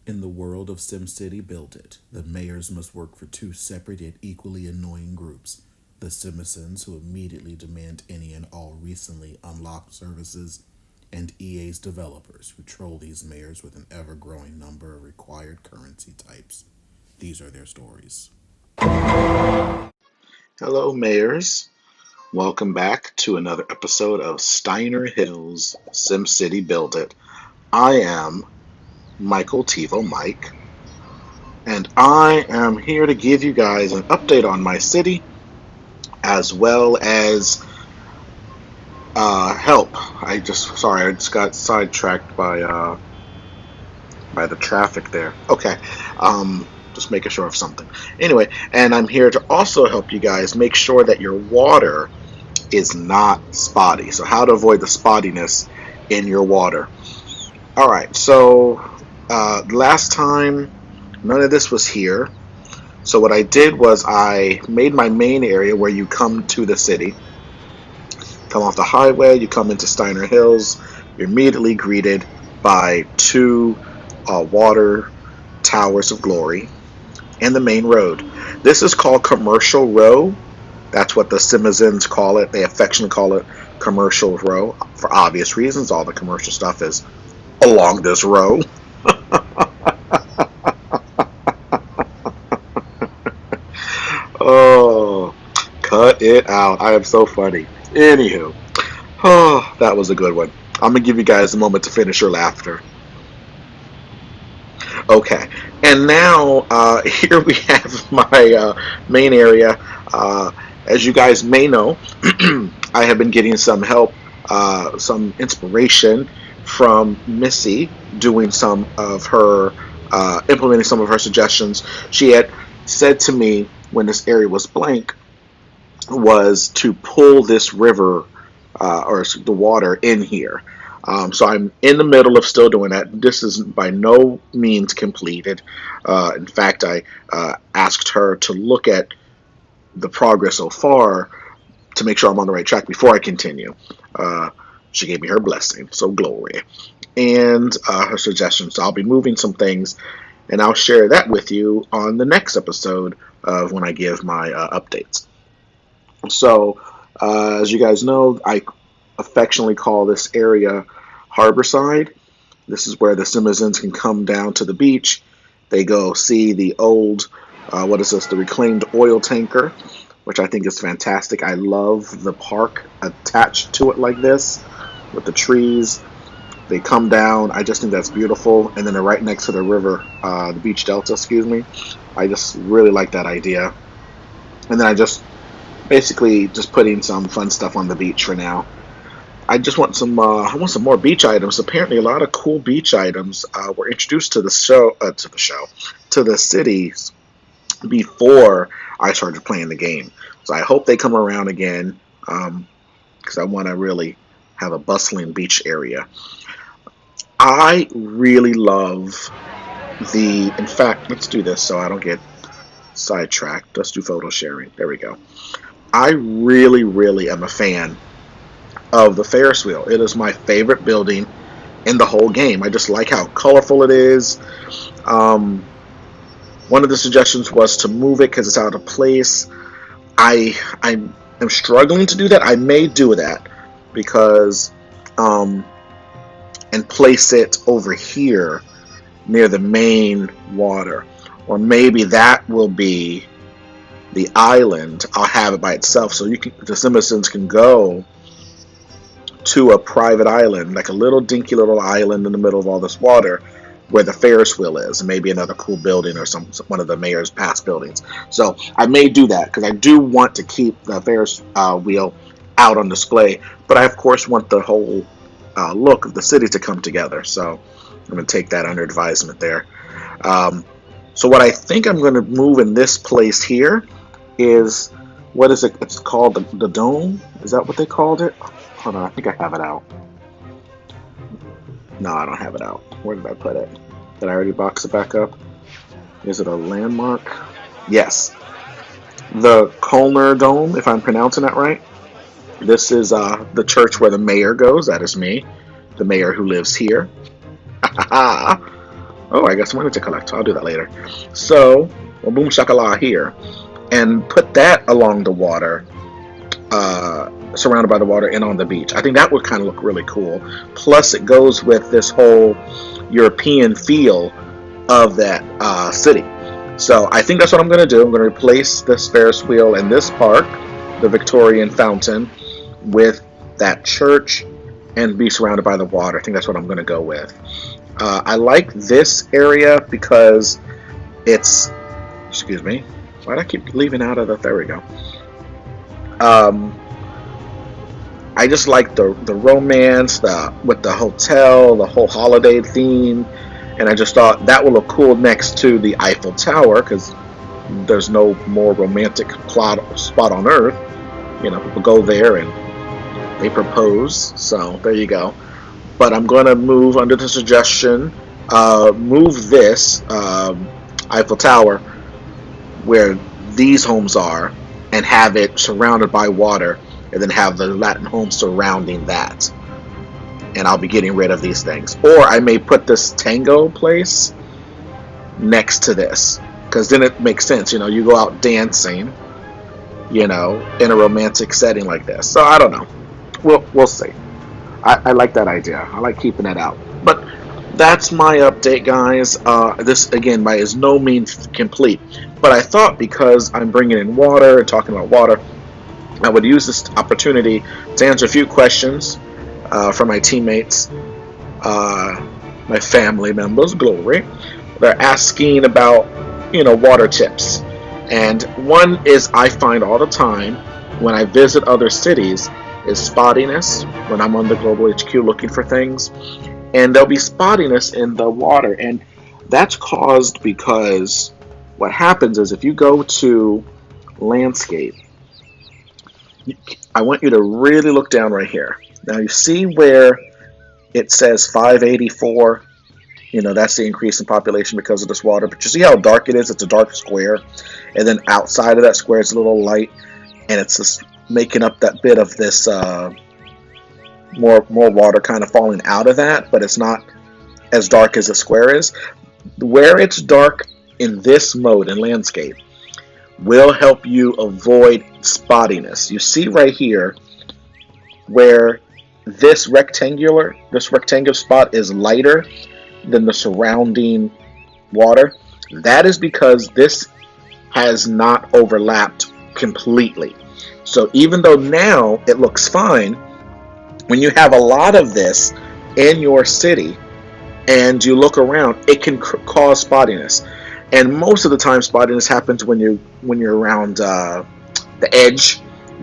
In the world of SimCity BuildIt, the mayors must work for two separate yet equally annoying groups: the citizens, who immediately demand any and all recently unlocked services, and EA's developers, who troll these mayors with an ever growing number of required currency types. These are their stories. Hello, Mayors. Welcome back to another episode of Steiner Hill's SimCity Build It. I am Michael TIVOMIKE, and I am here to give you guys an update on my city as well as help. I just got sidetracked by the traffic there. Okay, just making sure of something. Anyway, and I'm here to also help you guys make sure that your water is not spotty. So how to avoid the spottiness in your water. All right, so last time none of this was here. So what I did was I made my main area where you come to the city. Come off the highway, you come into Steiner Hills. You're immediately greeted by two water towers of glory and the main road. This is called Commercial Row. That's what the citizens call it. They affectionately call it Commercial Row for obvious reasons. All the commercial stuff is along this row. Oh, cut it out. I am so funny. Anywho, oh, that was a good one. I'm going to give you guys a moment to finish your laughter. Okay, and now here we have my main area. As you guys may know, I have been getting some help, some inspiration from Missy doing some of her, implementing some of her suggestions. She had said to me when this area was blank was to pull this river or the water in here. So I'm in the middle of still doing that. This is by no means completed. In fact, I asked her to look at the progress so far to make sure I'm on the right track before I continue. Uh, she gave me her blessing, so glory, and her suggestions. So I'll be moving some things, and I'll share that with you on the next episode of when I give my updates. So, as you guys know, I affectionately call this area Harborside. This is where the citizens can come down to the beach. They go see the old, what is this, the reclaimed oil tanker, which I think is fantastic. I love the park attached to it like this with the trees. They come down. I just think that's beautiful. And then they're right next to the river, the beach delta, excuse me. I just really like that idea. And then I just basically just putting some fun stuff on the beach for now. I just want some. I want some more beach items. Apparently, a lot of cool beach items were introduced to the to the cities before I started playing the game. So I hope they come around again because I want to really have a bustling beach area. I really love the. In fact, let's do this so I don't get sidetracked. Let's do photo sharing. There we go. I really, really am a fan of the Ferris wheel. It is my favorite building in the whole game. I just like how colorful it is. Um, One of the suggestions was to move it because it's out of place. I am struggling to do that. I may do that because um, and place it over here near the main water, or maybe that will be the island. I'll have it by itself, so the citizens can go to a private island, like a little dinky little island in the middle of all this water, where the Ferris wheel is, and maybe another cool building or one of the mayor's past buildings. So I may do that because I do want to keep the Ferris wheel out on display, but I of course want the whole look of the city to come together. So I'm going to take that under advisement there. Um, so what I think I'm going to move in this place here is, what is it? It's called the dome. Is that what they called it? Hold on, I think I have it out. No, I don't have it out. Where did I put it? Did I already box it back up? Is it a landmark? Yes. The Colner Dome, if I'm pronouncing that right. This is the church where the mayor goes. That is me, the mayor who lives here. Oh, I got some money to collect. I'll do that later. So, well, boom shakala here, and put that along the water, surrounded by the water and on the beach. I think that would kind of look really cool. Plus, it goes with this whole European feel of that city. So I think that's what I'm going to do. I'm going to replace this Ferris wheel in this park, the Victorian fountain, with that church and be surrounded by the water. I think that's what I'm going to go with. I like this area because it's, excuse me, why do I keep leaving out of the, there we go. I just like the romance, with the hotel, the whole holiday theme, and I just thought that would look cool next to the Eiffel Tower because there's no more romantic spot on earth. You know, people go there and they propose. So there you go. But I'm going to move under the suggestion, move this Eiffel Tower where these homes are and have it surrounded by water, and then have the Latin homes surrounding that. And I'll be getting rid of these things. Or I may put this tango place next to this, because then it makes sense. You know, you go out dancing, you know, in a romantic setting like this. So I don't know. We'll see. I like that idea. I like keeping it out. But that's my update, guys. This, again, by is no means complete. But I thought because I'm bringing in water and talking about water, I would use this opportunity to answer a few questions from my teammates, my family members, glory. They're asking about, you know, water tips. And one is I find all the time when I visit other cities is spottiness when I'm on the Global HQ looking for things. And there'll be spottiness in the water. And that's caused because what happens is if you go to landscape, I want you to really look down right here. Now you see where it says 584, you know, that's the increase in population because of this water. But you see how dark it is? It's a dark square. And then outside of that square is a little light. And it's just making up that bit of this more water kind of falling out of that. But it's not as dark as the square is. Where it's dark in this mode in landscape will help you avoid spottiness. You see right here where this rectangular spot is lighter than the surrounding water. That is because this has not overlapped completely. So even though now it looks fine, when you have a lot of this in your city and you look around, it can cause spottiness. And most of the time, spottiness happens when you're around the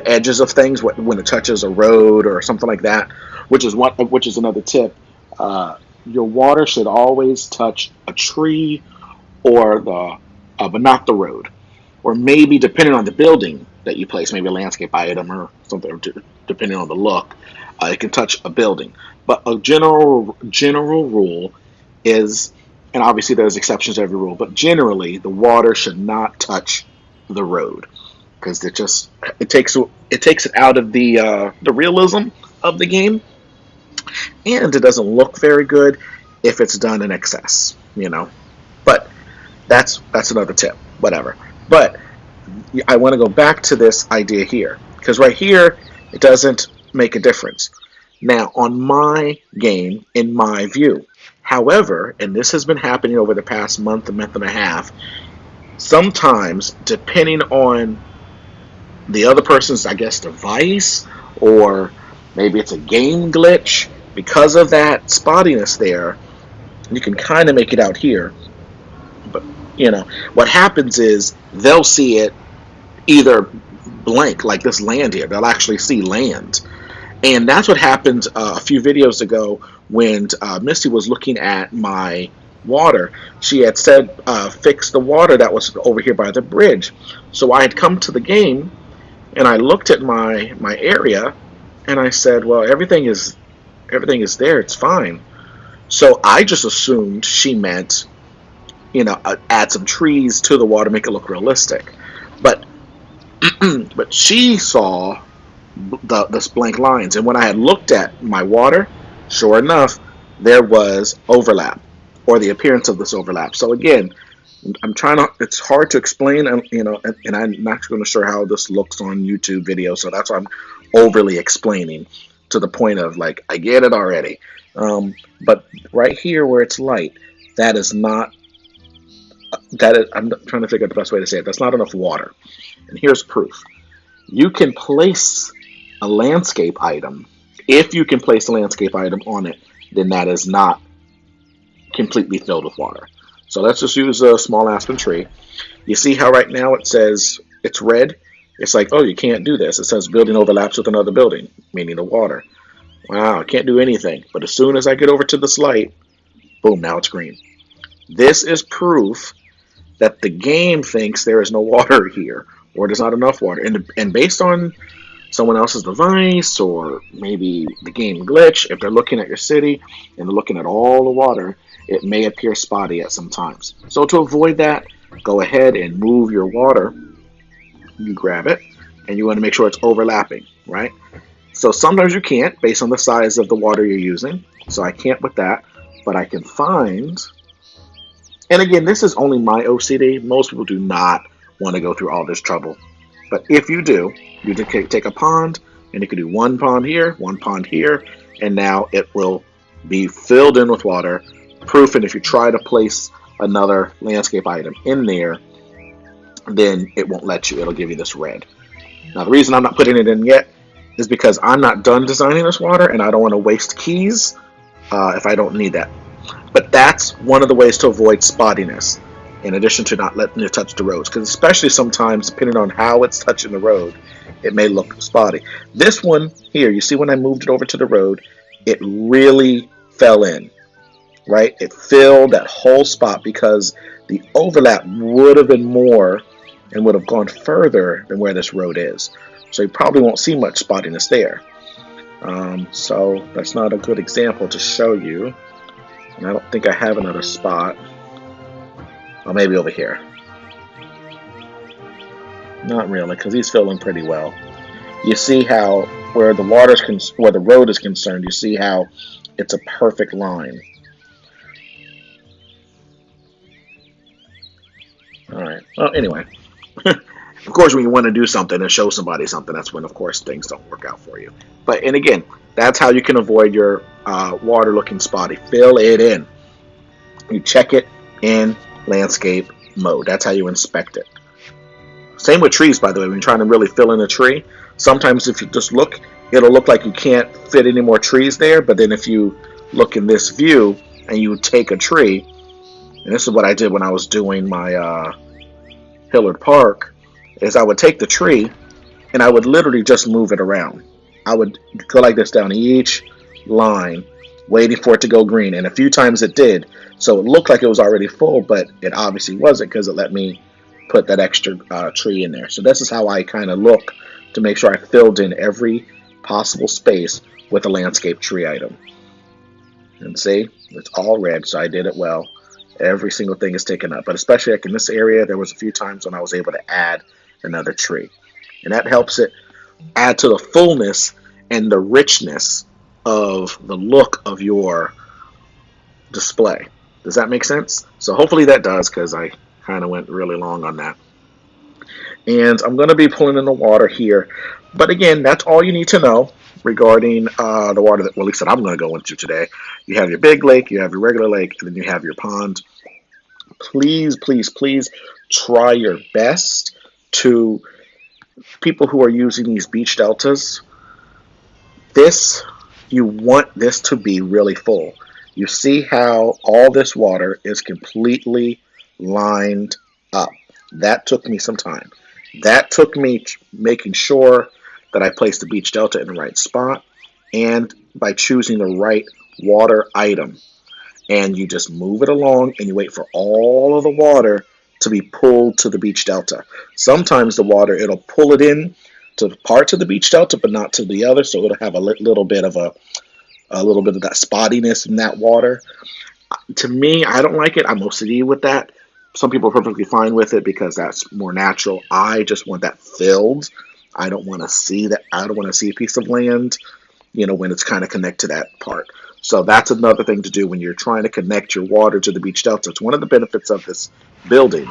edges of things, when it touches a road or something like that. Which is another tip. Your water should always touch a tree or but not the road, or maybe depending on the building that you place, maybe a landscape item or something, depending on the look, it can touch a building. But a general rule is, and obviously there's exceptions to every rule, but generally the water should not touch the road because it takes it out of the realism of the game, and it doesn't look very good if it's done in excess, you know. But that's another tip, whatever. But I want to go back to this idea here because right here it doesn't make a difference. Now on my game, in my view. However, and this has been happening over the past month and a half, sometimes, depending on the other person's, I guess, device, or maybe it's a game glitch, because of that spottiness there, you can kind of make it out here. But, you know, what happens is they'll see it either blank, like this land here. They'll actually see land. And that's what happened a few videos ago when Misty was looking at my water. She had said, fix the water that was over here by the bridge. So I had come to the game, and I looked at my area, and I said, well, everything is there. It's fine. So I just assumed she meant, you know, add some trees to the water, make it look realistic. But but she saw the blank lines, and when I had looked at my water, sure enough, there was overlap. or the appearance of this overlap. So again, I'm trying to. It's hard to explain, and I'm not going to sure how this looks on YouTube video. So that's why I'm overly explaining to the point of like I get it already. But right here where it's light, that is not. That is, I'm trying to figure out the best way to say it. That's not enough water. And here's proof. You can place a landscape item. If you can place a landscape item on it, then that is not completely filled with water. So let's just use a small aspen tree. You see how right now it says it's red? It's like, oh, you can't do this. It says building overlaps with another building, meaning the water. Wow, I can't do anything. But as soon as I get over to this light, boom, now it's green. This is proof that the game thinks there is no water here, or there's not enough water. And based on someone else's device, or maybe the game glitch, if they're looking at your city and they're looking at all the water, it may appear spotty at some times. So to avoid that, go ahead and move your water. You grab it, and you want to make sure it's overlapping, right? So sometimes you can't, based on the size of the water you're using. So I can't with that, but I can find. And again, this is only my OCD. Most people do not want to go through all this trouble. But if you do, you can take a pond, and you can do one pond here, and now it will be filled in with water. Proof, and if you try to place another landscape item in there, then it won't let you. It'll give you this red. Now, the reason I'm not putting it in yet is because I'm not done designing this water, and I don't want to waste keys if I don't need that. But that's one of the ways to avoid spottiness, in addition to not letting it touch the roads. Because especially sometimes, depending on how it's touching the road, it may look spotty. This one here, you see when I moved it over to the road, it really fell in, right? It filled that whole spot because the overlap would have been more and would have gone further than where this road is. So you probably won't see much spottiness there. So that's not a good example to show you. And I don't think I have another spot. Or maybe over here. Not really, because he's filling pretty well. You see how where the where the road is concerned, you see how it's a perfect line. All right. Well, anyway, of course, when you want to do something and show somebody something, that's when, of course, things don't work out for you. But and again, that's how you can avoid your water looking spotty. Fill it in. You check it in landscape mode. That's how you inspect it. Same with trees, by the way. When you're trying to really fill in a tree, sometimes if you just look, it'll look like you can't fit any more trees there. But then if you look in this view and you take a tree, and this is what I did when I was doing my Hillard Park, is I would take the tree and I would literally just move it around. I would go like this down each line, waiting for it to go green. And a few times it did. So it looked like it was already full, but it obviously wasn't because it let me put that extra tree in there. So this is how I kind of look to make sure I filled in every possible space with a landscape tree item. And see, it's all red, so I did it well. Every single thing is taken up. But especially like in this area, there was a few times when I was able to add another tree. And that helps it add to the fullness and the richness of the look of your display. Does that make sense? So hopefully that does, because I kind of went really long on that. And I'm going to be pulling in the water here. But again, that's all you need to know regarding the water that, well, at least that I'm going to go into today. You have your big lake, you have your regular lake, and then you have your pond. Please, please, please try your best to, people who are using these beach deltas, you want this to be really full. You see how all this water is completely lined up. That took me some time. That took me making sure that I placed the beach delta in the right spot and by choosing the right water item. And you just move it along and you wait for all of the water to be pulled to the beach delta. Sometimes the water, it'll pull it in to parts of the beach delta, but not to the other, so it'll have a little bit of that spottiness in that water. To me, I don't like it. I'm OCD with that. Some people are perfectly fine with it because that's more natural. I just want that filled. I don't want to see that. I don't want to see a piece of land, when it's kind of connected to that part. So that's another thing to do when you're trying to connect your water to the beach delta. It's one of the benefits of this building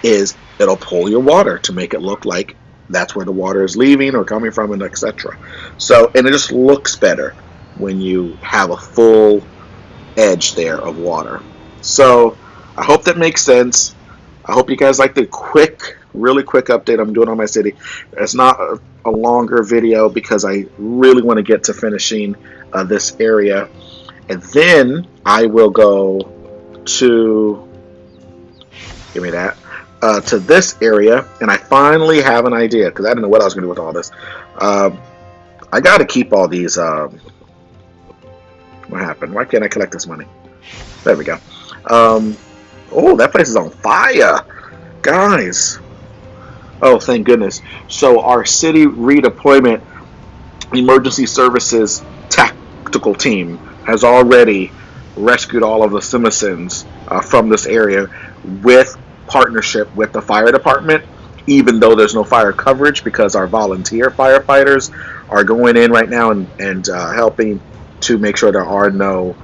is it'll pull your water to make it look like that's where the water is leaving or coming from, and etc. So, and it just looks better when you have a full edge there of water. So I hope that makes sense. I hope you guys like the really quick update I'm doing on my city. It's not a longer video because I really want to get to finishing this area. And then I will go to, give me that, to this area. And I finally have an idea because I didn't know what I was going to do with all this. I got to keep all these. What happened? Why can't I collect this money? There we go. Oh, that place is on fire, guys. Oh, thank goodness. So our city redeployment emergency services tactical team has already rescued all of the citizens from this area with partnership with the fire department, even though there's no fire coverage because our volunteer firefighters are going in right now and helping to make sure there are no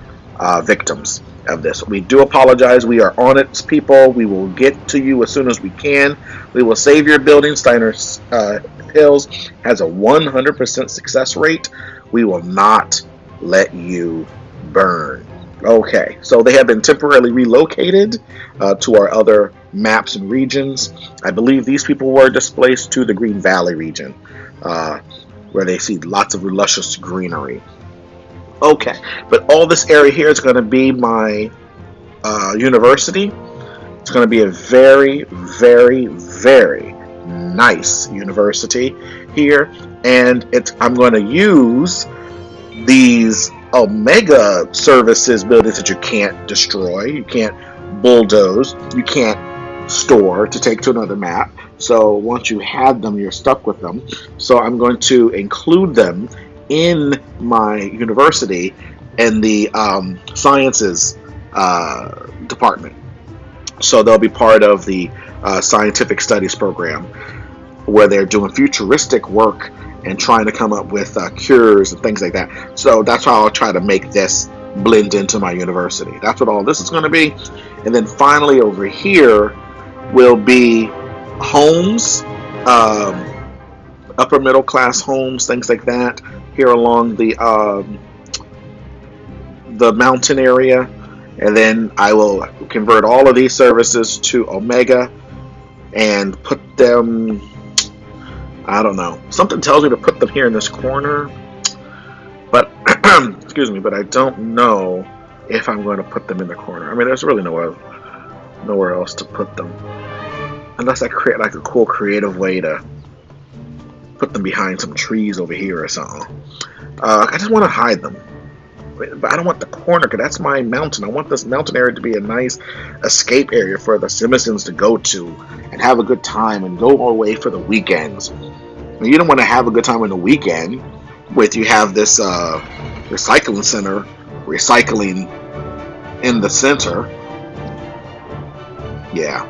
victims of this. We do apologize. We are on it, people. We will get to you as soon as we can. We will save your building. Steiner Hills has a 100% success rate. We will not let you burn. Okay, so they have been temporarily relocated to our other maps and regions. I believe these people were displaced to the Green Valley region, where they see lots of luscious greenery. Okay, but all this area here is going to be my university. It's going to be a very, very, very nice university here, and I'm going to use these Omega services buildings that you can't destroy, you can't bulldoze, you can't store to take to another map. So once you have them, you're stuck with them. So I'm going to include them in my university in the sciences department. So they'll be part of the scientific studies program where they're doing futuristic work and trying to come up with cures and things like that. So that's how I'll try to make this blend into my university. That's what all this is going to be. And then finally over here will be homes, upper middle class homes, things like that, here along the mountain area. And then I will convert all of these services to Omega and put them, I don't know, something tells me to put them here in this corner, but excuse me, but I don't know if I'm going to put them in the corner. I mean, there's really nowhere else to put them unless I create like a cool creative way to put them behind some trees over here or something. I just want to hide them, but I don't want the corner because that's my mountain. I want this mountain area to be a nice escape area for the citizens to go to and have a good time and go away for the weekends. And you don't want to have a good time on the weekend with you have this recycling center recycling in the center. Yeah.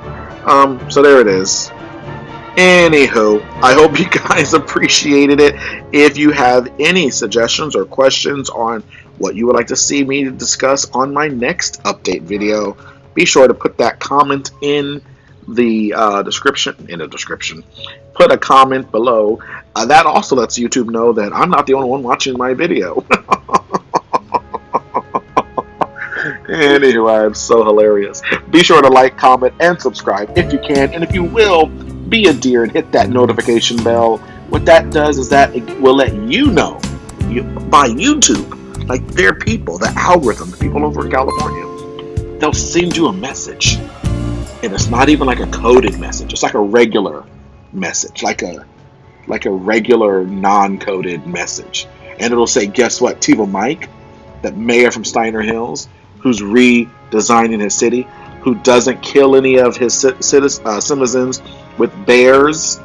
So there it is. Anywho, I hope you guys appreciated it. If you have any suggestions or questions on what you would like to see me discuss on my next update video, be sure to put that comment in the description. Put a comment below. That also lets YouTube know that I'm not the only one watching my video. Anyway, I'm so hilarious. Be sure to like, comment, and subscribe if you can. And if you will, be a dear and hit that notification bell. What that does is that it will let you know by YouTube, like their people, the algorithm, the people over in California, they'll send you a message. And it's not even like a coded message. It's like a regular message, like a regular non-coded message. And it'll say, guess what, TIVOMIKE, the mayor from Steiner Hills, who's redesigning his city, who doesn't kill any of his citizens with bears,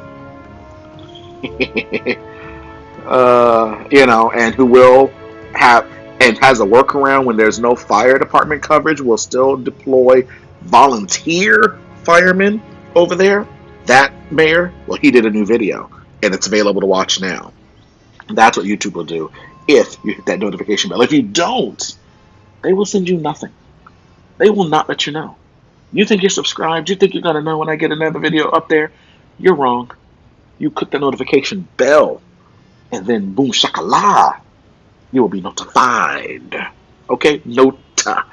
and who will have and has a workaround when there's no fire department coverage, will still deploy volunteer firemen over there. That mayor, well, he did a new video, and it's available to watch now. That's what YouTube will do. if you hit that notification bell. If you don't, they will send you nothing. They will not let you know. You think you're subscribed? You think you're going to know when I get another video up there? You're wrong. You click the notification bell, and then boom shakala, you will be notified. Okay? Notified.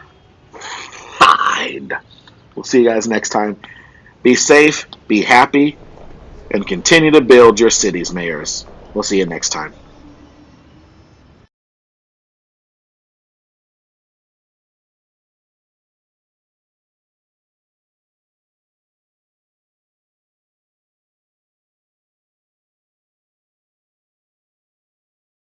We'll see you guys next time. Be safe, be happy, and continue to build your cities, mayors. We'll see you next time.